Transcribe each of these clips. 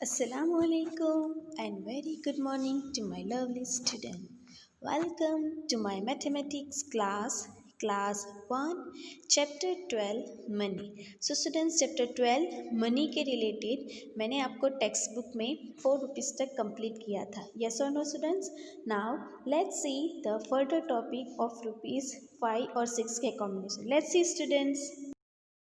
Assalamualaikum and very good morning to my lovely student. Welcome to my mathematics class 1, chapter 12 money. So students, chapter 12 money के related मैंने आपको text book में 4 rupees तक complete किया था. Yes or no students? Now let's see the further topic of rupees 5 और 6 के combination. Let's see students.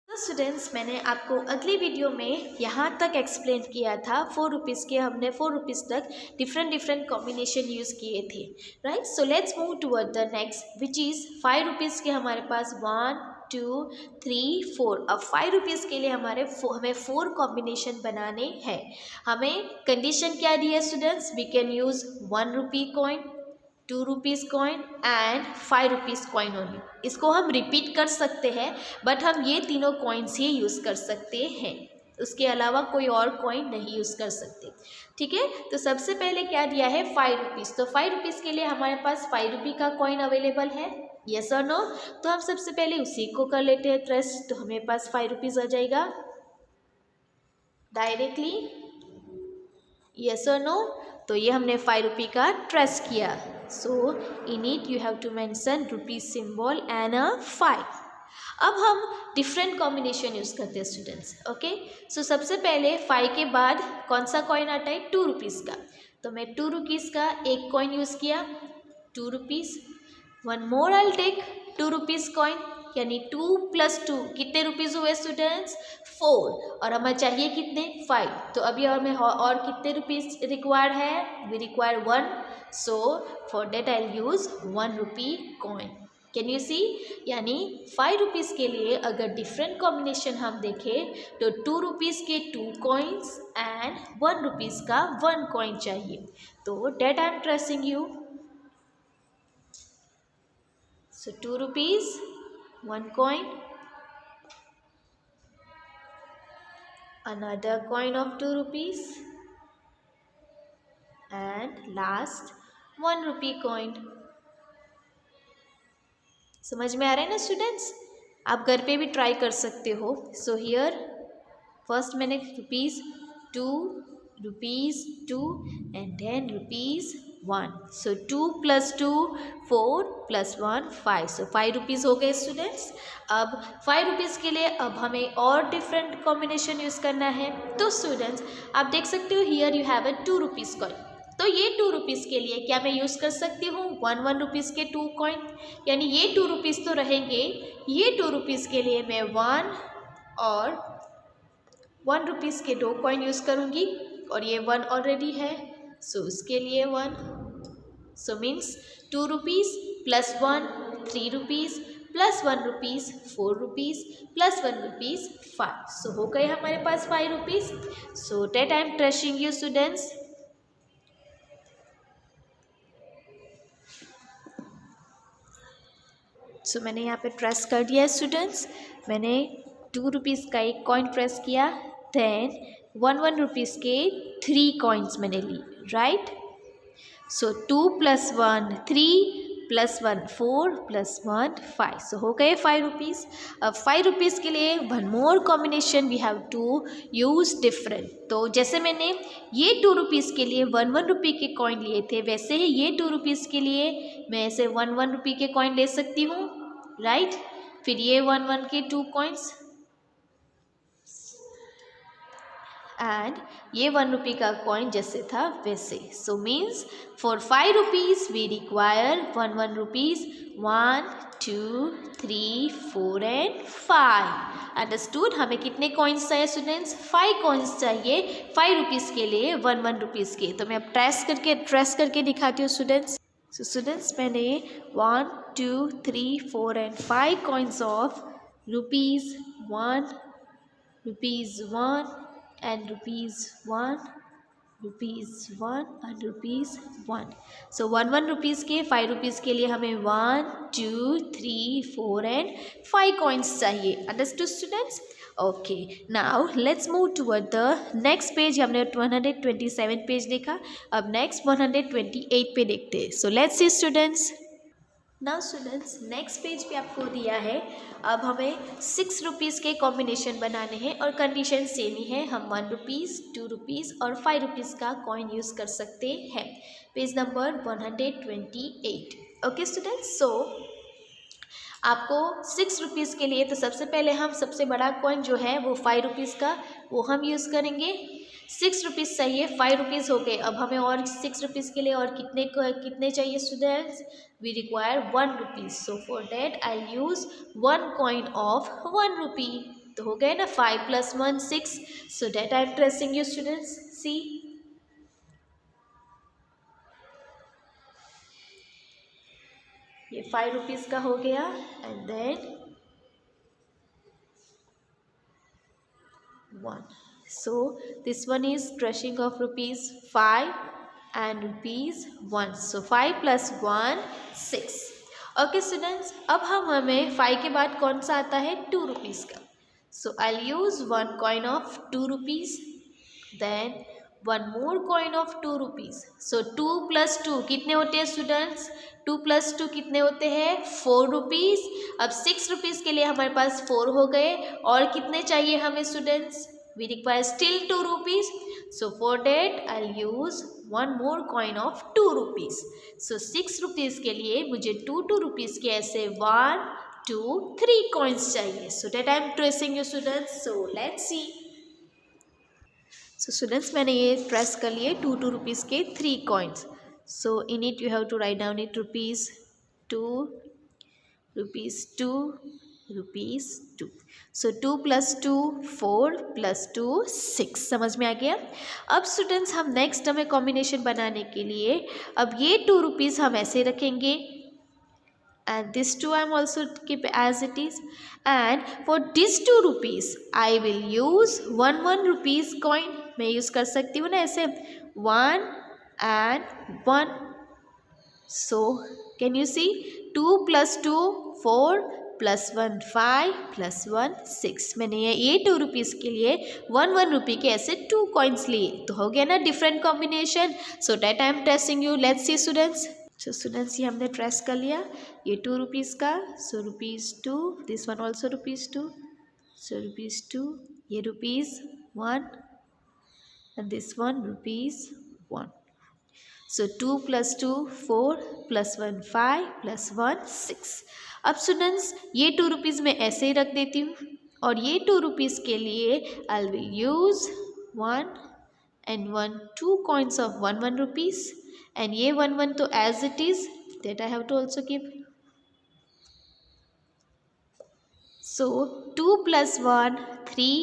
तो स्टूडेंट्स, मैंने आपको अगली वीडियो में यहाँ तक एक्सप्लेन किया था 4 रुपीज़ के हमने 4 रुपीज़ तक डिफरेंट कॉम्बिनेशन यूज़ किए थे, right. So let's move toward the next which is 5 rupees के हमारे पास 1 2 3 4. अब 5 रुपीज़ के लिए हमें 4 कॉम्बिनेशन बनाने हैं. हमें कंडीशन क्या दी है students? We can use 1 rupee coin, 2 rupees coin and 5 rupees coin only. इसको हम रिपीट कर सकते हैं, बट हम ये तीनों कॉइन्स ही यूज़ कर सकते हैं. उसके अलावा कोई और कॉइन नहीं यूज़ कर सकते. ठीक है, तो सबसे पहले क्या दिया है? 5 रुपीज़. तो 5 रुपीज़ के लिए हमारे पास 5 रुपी का कॉइन अवेलेबल है. यस और नो? तो हम सबसे पहले उसी को कर लेते हैं ट्रेस. तो हमेरे पास 5 रुपीज़ आ जाएगा डायरेक्टली. यस और नो? तो ये हमने 5 रुपी का ट्रेस किया. So in it you have to mention rupees symbol and a 5. अब हम डिफरेंट कॉम्बिनेशन यूज़ करते हैं स्टूडेंट्स. ओके, सो सबसे पहले 5 के बाद कौन सा कॉइन आता है? 2 रुपीज़ का. तो मैं 2 रुपीज़ का एक कॉइन यूज़ किया, 2 rupees. One more I take 2 rupees coin, यानी 2 + 2 कितने रुपीज़ हुए स्टूडेंट्स? 4. और हमें चाहिए कितने? 5. तो अभी हमें और कितने रुपीज़ रिक्वायर्ड है? We require 1. So for that I use 1 rupee coin. Can you see? यानी 5 रुपीज़ के लिए अगर डिफरेंट कॉम्बिनेशन हम देखें तो 2 रुपीज़ के 2 कॉइन्स एंड 1 रुपीज़ का 1 कॉइन चाहिए. तो that I am tracing you. So 2 rupees, 1 coin, another coin of 2 rupees and last 1 rupee coin. समझ में आ रहा है ना स्टूडेंट्स? आप घर पे भी ट्राई कर सकते हो. सो हियर फर्स्ट मैंने rupees 2 and then rupees 1. So 2 + 2 4 + 1 5. So 5 rupees हो गए स्टूडेंट्स. अब 5 रुपीज़ के लिए अब हमें और डिफरेंट कॉम्बिनेशन यूज़ करना है. तो स्टूडेंट्स आप देख सकते हो here you have a 2 rupees coin. तो ये 2 रुपीज़ के लिए क्या मैं यूज़ कर सकती हूँ? 1 रुपीज़ के 2 कॉइन, यानी ये 2 रुपीज़ तो रहेंगे. ये 2 रुपीज़ के लिए मैं 1 और 1 रुपीज़ के 2 कॉइन यूज़ करूँगी और ये 1 ऑलरेडी है. सो उसके लिए 1. So means 2 rupees + 1 3 rupees + 1 rupees 4 rupees + 1 rupees 5. So हो गए हमारे पास 5 rupees. So that I am tracing you students. So मैंने यहाँ पे ट्रेस कर दिया है स्टूडेंट्स. मैंने 2 रुपीज़ का एक कॉइन प्रेस किया, देन 1 रुपीज़ के 3 कॉइन्स मैंने ली, राइट. सो 2 + 1 3 + 1 4 + 1 5. सो हो गए 5 रुपीज़. अब 5 रुपीज़ के लिए one more combination we have to use different. तो जैसे मैंने ये 2 रुपीज़ के लिए 1 रुपी के कॉइन लिए थे, वैसे ही ये 2 रुपीज़ के लिए मैं ऐसे 1 रुपी के कॉइन ले सकती हूँ, राइट. फिर ये 1 के 2 कॉइन्स एंड ये 1 रुपी का कॉइन जैसे था वैसे. So means for 5 rupees we require 1 rupees 1 2 3 4 and 5. Understood? हमें कितने कॉइन्स चाहिए स्टूडेंट्स? 5 कॉइन्स चाहिए 5 रुपीज़ के लिए 1 रुपीज़ के. तो मैं अब ट्रेस करके दिखाती हूँ स्टूडेंट्स. सो स्टूडेंट्स मैंने 1 2 3 4 and 5 coins of rupees 1 rupees 1 and rupees 1 and rupees 1. So 1 rupees के 5 रुपीज़ के लिए हमें 1 2 3 4 एंड 5 कॉइन्स चाहिए. Understood students? Okay, now let's move toward the next page. हमने 127 पेज देखा. अब नेक्स्ट 128 पे देखते हैं. So let's see students. Now students next page पे आपको दिया है, अब हमें 6 रुपीज़ के कॉम्बिनेशन बनाने हैं और कंडीशन सेम ही है, हम 1 रुपीज़ 2 रुपीज़ और 5 रुपीज़ का कॉइन यूज़ कर सकते हैं। Page number 128। ओके स्टूडेंट्स, सो आपको 6 रुपीज़ के लिए तो सबसे पहले हम सबसे बड़ा कॉइन जो है वो 5 रुपीज़ का वो हम यूज़ करेंगे। 6 रुपीज़ चाहिए, 5 रुपीज़ हो गए, अब हमें और 6 रुपीज़ के लिए और कितने चाहिए students? We require 1 rupees, so for that I use 1 coin of 1 rupee. तो हो गए ना 5 + 1 6, so that I am tracing you students, see ये 5 रुपीज़ का हो गया and then 1. So this one is tracing of rupees 5 and rupees 1. So 5 + 1 6. Okay students, अब हमें 5 के बाद कौन सा आता है? 2 रुपीज़ का. So I'll use 1 coin of 2 rupees. Then 1 more coin of 2 rupees. So 2 + 2 कितने होते हैं स्टूडेंट्स? 2 + 2 कितने होते हैं? 4 रुपीज़. अब 6 रुपीज़ के लिए हमारे पास 4 हो गए, और कितने चाहिए हमें students? We require still 2 rupees. So for that I'll use 1 more coin of 2 rupees. So 6 rupees के लिए मुझे 2 rupees के ऐसे 1 2 3 coins चाहिए. So that I'm tracing you students. So let's see. So students मैंने ये ट्रेस कर लिए 2 रुपीज़ के 3 coins. So in it you have to write down it rupees 2 rupees 2 rupees 2. सो 2 + 2 4 + 2 6. समझ में आ गया? अब स्टूडेंट्स हम नेक्स्ट हमें कॉम्बिनेशन बनाने के लिए अब ये 2 रुपीज़ हम ऐसे रखेंगे and this 2 I am also keep as it is, and for this 2 rupees I will use 1 rupees coin. मैं यूज़ कर सकती हूँ ना ऐसे 1 and 1. So can you see 2 + 2 4 + 1 5 + 1 6. मैंने ये 2 रुपीज़ के लिए 1 रुपी के ऐसे 2 कॉइन्स लिए, तो हो गया ना different combination. So that I am tracing you. Let's see students. So students ये हमने ट्रेस कर लिया ये 2 रुपीज़ का. So rupees 2, this one also rupees 2. So rupees 2, ये rupees 1 and this one rupees 1. So 2 + 2 4 + 1 5 + 1 6. अब स्टूडेंट्स ये 2 रुपीज़ मैं ऐसे ही रख देती हूँ, और ये 2 रुपीज़ के लिए I will use 1 and 1 2 coins of 1 rupees, and ये 1 तो as it is that I have to also keep. So 2 + 1 3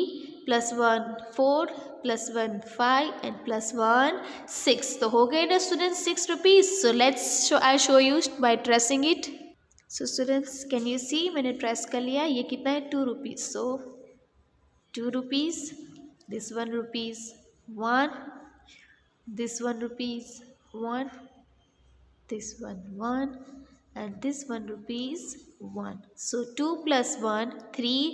+ 1 4 + 1 5 and +1 6. तो हो गए ना students 6 rupees. So let's I show you by tracing it. So students can you see मैंने trace कर लिया. ये कितना है? 2 rupees. So 2 rupees, this 1 rupees 1, this 1 rupees 1, this 1 and this 1 rupees 1. So 2 + 1 3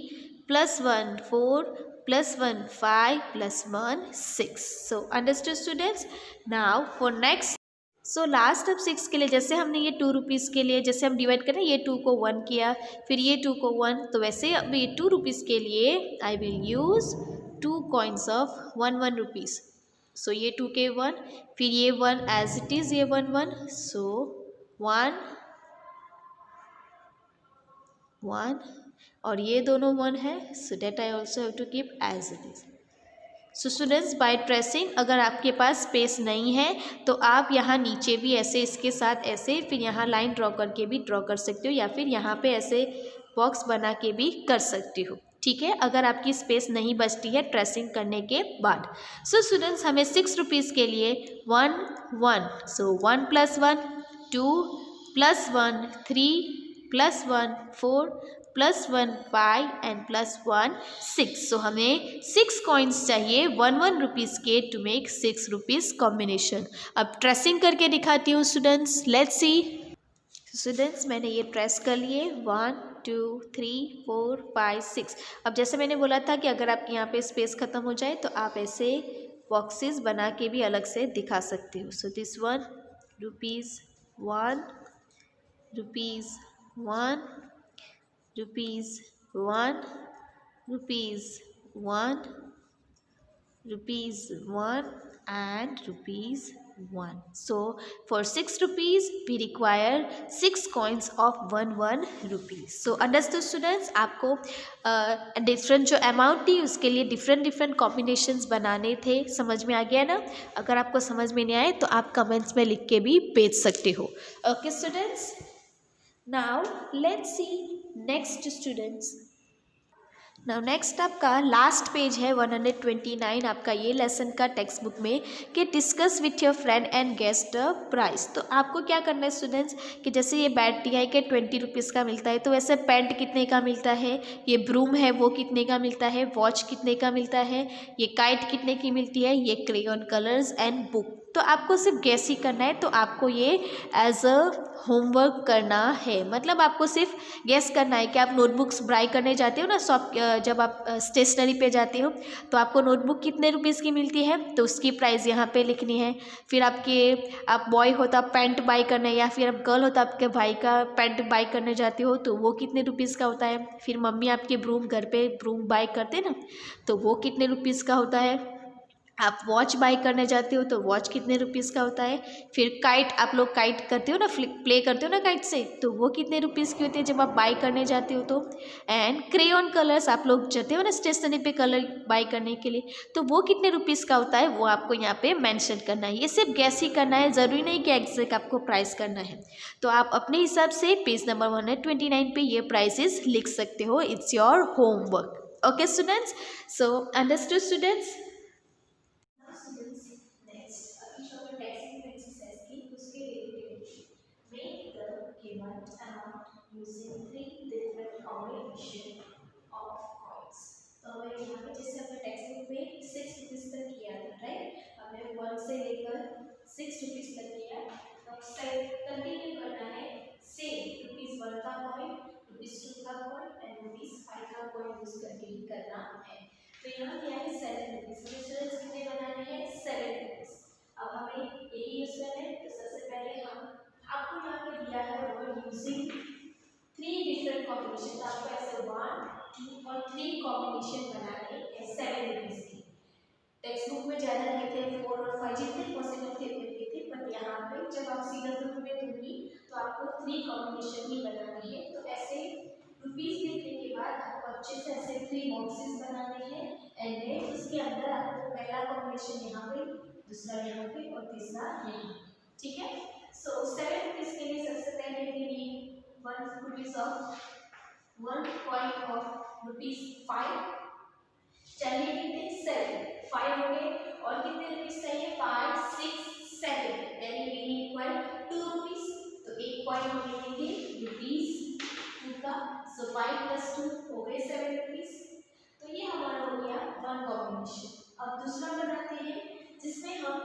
+ 1 4 + 1 5 + 1 6. So understood students? Now for next. So last अब 6 के लिए जैसे हमने ये 2 रुपीज़ के लिए जैसे हम डिवाइड करें, ये 2 को 1 किया, फिर ये 2 को 1, तो वैसे अब ये 2 रुपीज़ के लिए I will use 2 coins of 1 rupees. So ये 2 के 1, फिर ये 1 एज इट इज़, ये 1 सो 1 1 और ये दोनों 1 है. So that I also have to keep as it is. So students by tracing अगर आपके पास स्पेस नहीं है तो आप यहाँ नीचे भी ऐसे इसके साथ ऐसे फिर यहाँ लाइन ड्रॉ करके भी ड्रॉ कर सकते हो, या फिर यहाँ पे ऐसे बॉक्स बना के भी कर सकती हो. ठीक है, अगर आपकी स्पेस नहीं बचती है ट्रेसिंग करने के बाद. सो स्टूडेंट्स हमें 6 रुपीज़ के लिए 1 1. सो 1 + 1 2 + 1 3 + 1 4 +1 5 and +1 6. सो हमें 6 कॉइन्स चाहिए 1 रुपीज़ के टू मेक 6 रुपीज़ कॉम्बिनेशन. अब ट्रेसिंग करके दिखाती हूँ स्टूडेंट्स. Let's see. स्टूडेंट्स मैंने ये ट्रेस कर लिए 1 2 3 4 5 6. अब जैसे मैंने बोला था कि अगर आपके यहाँ पे स्पेस ख़त्म हो जाए तो आप ऐसे बॉक्सेस बना के भी अलग से दिखा सकते हो. So this 1 rupees 1 rupees 1, rupees 1, rupees 1, rupees 1 and rupees 1. So for 6 rupees we require 6 coins of 1 rupees. So understood students, आपको डिफरेंट जो अमाउंट थी उसके लिए डिफरेंट डिफरेंट कॉम्बिनेशंस बनाने थे. समझ में आ गया ना? अगर आपको समझ में नहीं आए तो आप कमेंट्स में लिख के भी भेज सकते हो. Okay students, now let's see next students. Now next आपका लास्ट पेज है 129 आपका ये लेसन का टेक्स्ट बुक में कि discuss with your friend and guest the price. तो आपको क्या करना है स्टूडेंट्स कि जैसे ये बैट दिया है कि 20 रुपीज़ का मिलता है, तो वैसे पेंट कितने का मिलता है, ये ब्रूम है वो कितने का मिलता है, वॉच कितने का मिलता है, ये काइट कितने की मिलती है, ये क्रेयॉन कलर्स एंड बुक. तो आपको सिर्फ गेस ही करना है. तो आपको ये एज अ होमवर्क करना है. मतलब आपको सिर्फ गेस करना है कि आप नोटबुक्स बाय करने जाते हो ना शॉप, जब आप स्टेशनरी पे जाते हो तो आपको नोटबुक कितने रुपीज़ की मिलती है तो उसकी प्राइस यहाँ पे लिखनी है. फिर आप बॉय हो तो आप पैंट बाय करना है, या फिर आप गर्ल हो तो आपके भाई का पैंट बाय करने जाते हो तो वो कितने रुपीज़ का होता है. फिर मम्मी आपके ब्रूम घर पे ब्रूम बाय करते हैं ना तो वो कितने रुपीज़ का होता है. आप वॉच बाय करने जाते हो तो वॉच कितने रुपीज़ का होता है. फिर काइट, आप लोग काइट करते हो ना, प्ले करते हो ना काइट से, तो वो कितने रुपीज़ की होती है जब आप बाय करने जाते हो तो. एंड क्रेयॉन कलर्स, आप लोग जाते हो ना स्टेशनरी पे कलर बाय करने के लिए, तो वो कितने रुपीज़ का होता है वो आपको यहाँ पे मेंशन करना है. ये सिर्फ गैस ही करना है, ज़रूरी नहीं कि एग्जैक्ट आपको प्राइस करना है. तो आप अपने हिसाब से पेज नंबर 129 पे ये प्राइसेस लिख सकते हो. It's your homework. Okay students, so understood students. Students, next, each of the text exercise की उसके related make the given amount using 3 different combination of coins. तो हमें यहाँ पे जैसे अपने टेक्स्ट बुक में 6 रुपीज़ तक किया था, राइट. हमने 1 से लेकर 6 रुपीज़ तक किया. तो कंटिन्यू करना है सेम रुपीज़ 1 का कॉइन, रुपीज़ 2 का कॉइन एंड रुपीज़ 5 का कॉइन यूज करके ही करना है. तो यहाँ क्या है 7 रुपीज़. स्टूडेंट्स कितने बनाने हैं 7 रुपीज़. अब हमें यही यूज करना है. तो सबसे पहले हम आपको यहाँ पे दिया है वर्ड यूजिंग 3 डिफरेंट कॉम्बिनेशन. तो आपको ऐसे 1, 2 और 3 कॉम्बिनेशन बनाने हैं 7 रुपीज़ की. टेक्स्ट बुक में ज़्यादा दिए थे 4 और 5 जितने पॉसिबल थे उतने थे, बट यहाँ पे जब आप सीधा बुक में दूंगी तो आपको 3 कॉम्बिनेशन ही बनानी है. तो ऐसे रुपीज़ लिखने के बाद आपको अच्छे से ऐसे 3 बॉक्सेस बनाने हैं एंड देन उसके अंदर आपको पहला कॉम्बिनेशन यहाँ पे, दूसरा यहाँ पे और तीसरा यहाँ. ठीक है. सो 7 रुपीज़ के लिए सबसे पहले we need 1 rupees of 1 coin of ₹5. चलिए कितने 7, 5 हो गए. और कितने रुपीज़ चाहिए 5, 6, 7. यानी वी नीड इक्वल 2 रुपीज़. तो एक कॉइन हम लिखेंगे ₹2 का. सो 5 + 2 हो गए 7 रुपीज़. तो ये हमारा हो गया 1 कॉम्बिनेशन. अब दूसरा बनाते हैं जिसमें हम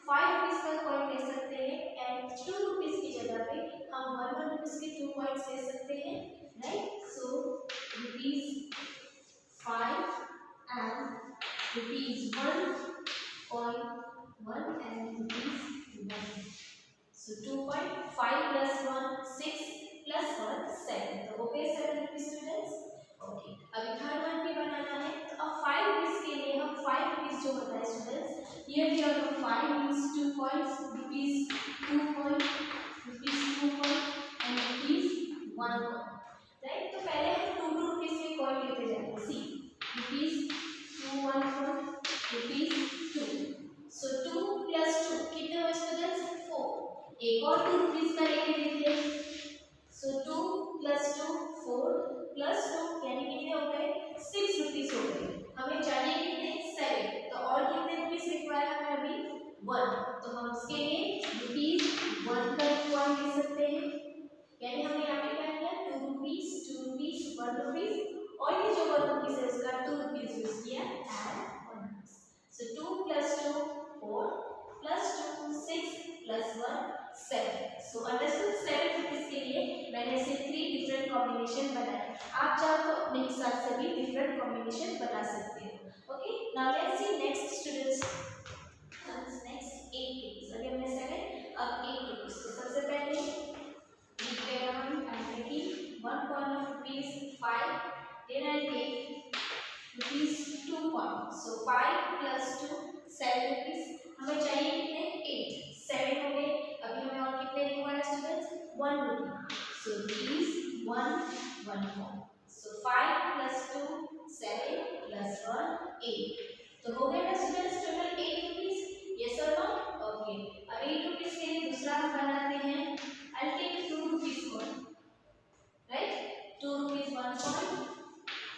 5 रुपीज़ का कॉइन ले सकते हैं एंड 2 रुपीज़ की जगह पे हम 1 रुपीज़ के 2 कॉइन्स ले सकते हैं, right. So ₹5 and ₹1 coin 1 and ₹1. So 2.5 plus 1 6 plus 1 7. तो हो गए 7 रुपीज़ स्टूडेंट्स. ओके. अभी थर्ड वन भी बनाना है. तो अब 5 रुपीज़ के लिए हम 5 रुपीज़ जो होता है students, here we are 5 means 2 coins, ₹2 coin, ₹2 coin and ₹1 coin, right. तो पहले हम 2 रुपीज़ के कॉइन लेते जाएंगे. सी ₹2 1 coin, ₹2. सो 2 + 2 कितने हुए स्टूडेंट्स 4. एक और 2 रुपीज़ का लेके देखते हैं. सो 2 + 2 4 + 2 यानी कितने हो गए 6 रुपीज़ हो गए. हमें चाहिए कितने 7. तो और कितने रुपीज़ रिक्वायर हमें अभी 1. तो हम उसके लिए ₹1 का कॉइन ले सकते हैं. यानी हमने यहाँ पे क्या किया 2 रुपीज़ 2 रुपीज़ 1 रुपीज़ और ये जो 1 रुपीज़ है उसका 2 रुपीज़ यूज किया and 1 rupees. So 2 + 2 4 + 2 6 + 1 7. So understood 7 rupees के लिए मैंने ऐसे 3 डिफरेंट कॉम्बिनेशन बनाए. आप चाहो तो अपने हिसाब से भी डिफरेंट कॉम्बिनेशन बना सकते हो. Okay. Now let's see next students. Next 8 rupees. अभी हमने 7, अब 8 रुपीज़. तो सबसे पहले प्लस 2 7 रुपीज। हमें चाहिए कितने 8 7 हो गए। अभी हमें और कितने रिक्वायर्ड है students 1 rupee. So rupees 1 1 so 5 plus 2 7 plus 1 8। तो हो गया ना स्टूडेंट्स टोटल 8 रुपीज। यस और नो? ओके। अब 8 रुपीज के लिए दूसरा हम बनाते हैं। I take 2 rupees coin, right? 2 rupees 1 coin,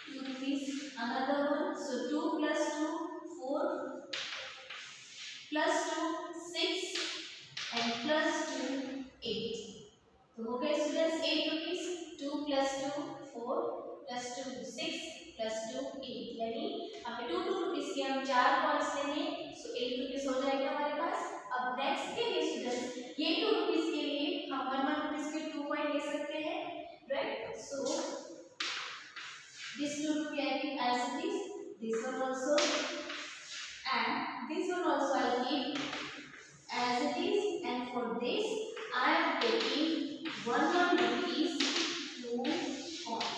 2 rupees another one. So 2 plus 2 4 plus 2 6 and plus 2 8. तो हो गए students 8 rupees. 2 plus 2 4 plus 2 6 plus 2 8, यानी हमें 2 2 रुपीस के हम 4 कॉइन्स लेंगे। सो 8 रुपीस हो जाएगा हमारे पास। अब नेक्स्ट के लिए स्टूडेंट्स ये 2 रुपीस के लिए हम 1 1 रुपीस के 2 कॉइन ले सकते हैं, right? So this 2 rupee I keep as it is, this one also, and this one also I keep as it is, and for this I am taking 1 rupees 2 coin.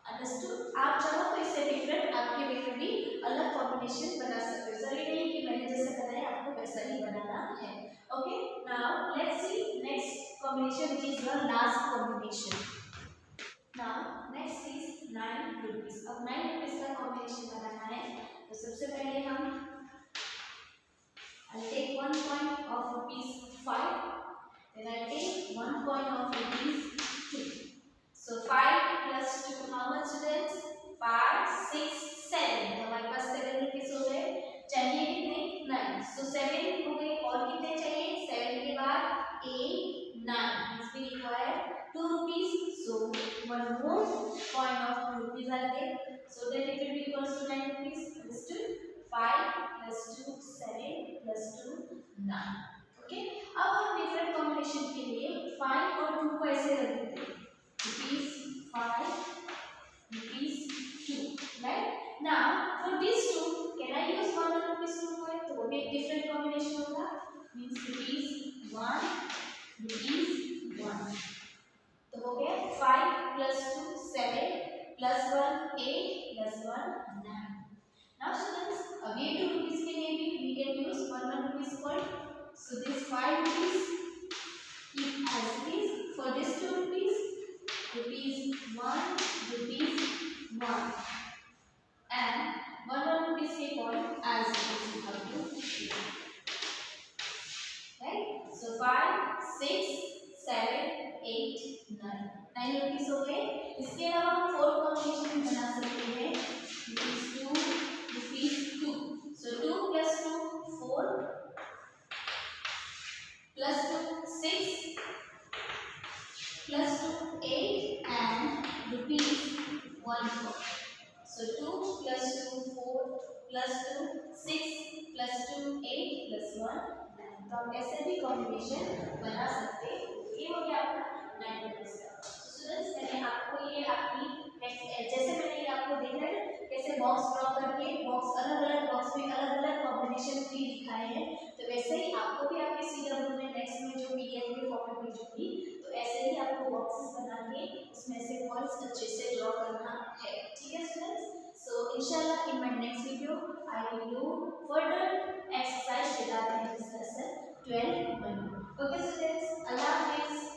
Understood? आप चाहो तो इससे different आपके वे में भी अलग combination बना सकते हो। जरूरी नहीं कि मैंने जैसे बनाया आपको वैसा ही बनाना है। Okay, now let's see next combination which is your last combination. Now next is 9 rupees. अब 9 rupees का कॉम्बिनेशन बनाना है। तो सबसे पहले हम I'll take 1 coin of rupees 5. Then I'll take 1 coin of rupees 2. So 5 plus 2 how much students? 5 6 7। तो हमारे पास 7 rupees हो गए। चाहिए कितने 9। So 7 हो गए और कितने चाहिए 7 के बाद 8 9 means we require 2 rupees. So 1 more coin of 2 rupees I'll take. So then it will be equals to 9 rupees. Understood? 5 plus 2 7 plus 2 9. Okay. अब हम डिफरेंट कॉम्बिनेशन के लिए 5 और 2 को ऐसे रख देते हैं। Rupees 5 rupees 2. Right? Now for these two, can I use 1 rupees 2 coin? तो वो भी एक डिफरेंट कॉम्बिनेशन होगा। Means rupees 1 rupees 1. तो हो गया 5 plus 2 7 plus 1 8 plus 1 9. Now students, अब ये 2 rupees के लिए भी we can use 1 rupees coin. So this 5 rupees keep as it is. For this 2 rupees, rupees 1 rupees 1 and 1 rupees के coin as it is we have to keep. Right? So 5 6 7 8 9 9 rupees हो गए। इसके अलावा हम fourth combination बना सकते हैं rupees 2 rupees 2। So 2 plus 2 4 plus 2 6 plus 2 8 and rupees 1 4। So 2 plus 2 4 plus 2 6 plus 2 8 plus 1 9। तो हम ऐसे भी कॉम्बिनेशन बना सकते हैं। ये हो गया आपका 9 रुपीस का। स्टूडेंट्स मैंने आपको ये आपकी जैसे मैंने ये आपको देखा है कैसे बॉक्स ड्रॉ करके बॉक्स अलग अलग बॉक्स में अलग अलग कॉम्बिनेशन भी दिखाए हैं। तो वैसे ही आपको भी आपके सीडब्ल्यू में नेक्स्ट में जो पीडीएफ के फॉर्मेट में भेजूंगी तो ऐसे ही आपको बॉक्सेस बना के उसमें से कॉइन्स अच्छे से ड्रॉ करना है। ठीक है स्टूडेंट्स? सो इंशाल्लाह in my next video I will do further exercise regarding this lesson 12 1। Okay students, अल्लाह हाफिज़।